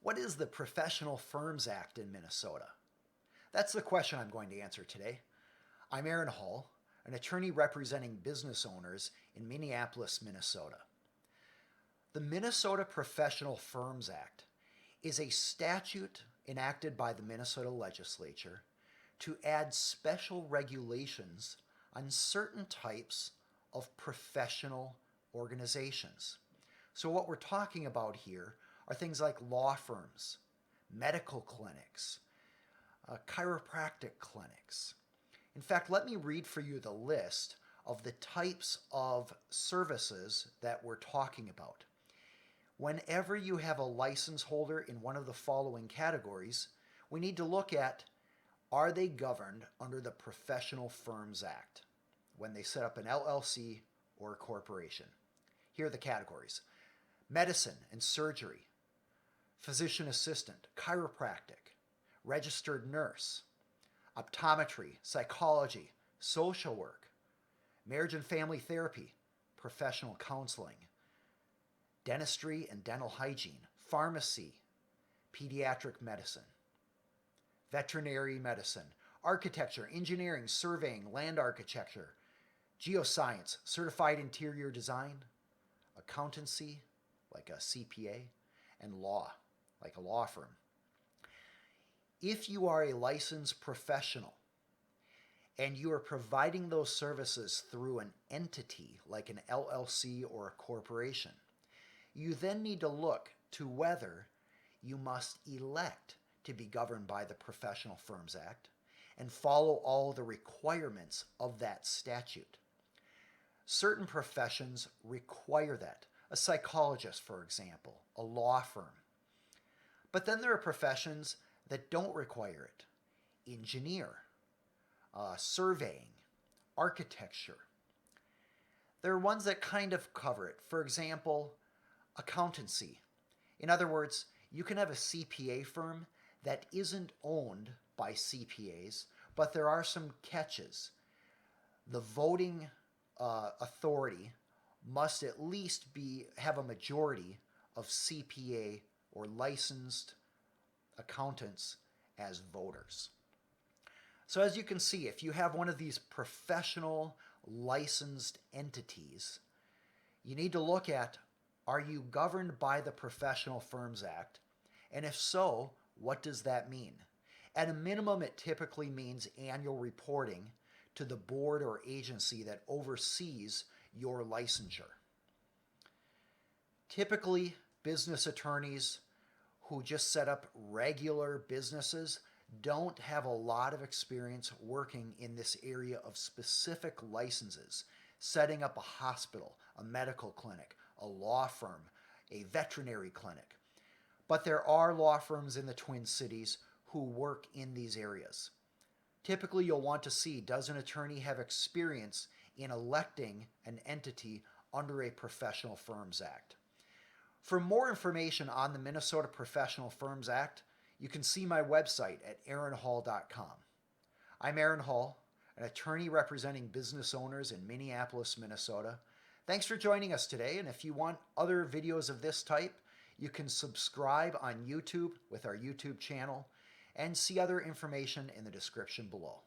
What is the Professional Firms Act in Minnesota? That's the question I'm going to answer today. I'm Aaron Hall, an attorney representing business owners in Minneapolis, Minnesota. The Minnesota Professional Firms Act is a statute enacted by the Minnesota legislature to add special regulations on certain types of professional organizations. So what we're talking about here are things like law firms, medical clinics, chiropractic clinics. In fact, let me read for you the list of the types of services that we're talking about. Whenever you have a license holder in one of the following categories, we need to look at, are they governed under the Professional Firms Act when they set up an LLC or a corporation? Here are the categories: medicine and surgery, physician assistant, chiropractic, registered nurse, optometry, psychology, social work, marriage and family therapy, professional counseling, dentistry and dental hygiene, pharmacy, pediatric medicine, veterinary medicine, architecture, engineering, surveying, land architecture, geoscience, certified interior design, accountancy, like a CPA, and law, like a law firm. If you are a licensed professional and you are providing those services through an entity like an LLC or a corporation, you then need to look to whether you must elect to be governed by the Professional Firms Act and follow all the requirements of that statute. Certain professions require that. A psychologist, for example, a law firm. But then there are professions that don't require it. Engineer, surveying, architecture. There are ones that kind of cover it. For example, accountancy. In other words, you can have a CPA firm that isn't owned by CPAs, but there are some catches. The voting authority must at least have a majority of CPA or licensed accountants as voters. So as you can see, if you have one of these professional licensed entities, you need to look at, are you governed by the Professional Firms Act? And if so, what does that mean? At a minimum, it typically means annual reporting to the board or agency that oversees your licensure. Typically, business attorneys who just set up regular businesses don't have a lot of experience working in this area of specific licenses, setting up a hospital, a medical clinic, a law firm, a veterinary clinic. But there are law firms in the Twin Cities who work in these areas. Typically, you'll want to see, does an attorney have experience in electing an entity under a Professional Firms Act? For more information on the Minnesota Professional Firms Act, you can see my website at aaronhall.com. I'm Aaron Hall, an attorney representing business owners in Minneapolis, Minnesota. Thanks for joining us today, and if you want other videos of this type, you can subscribe on YouTube with our YouTube channel and see other information in the description below.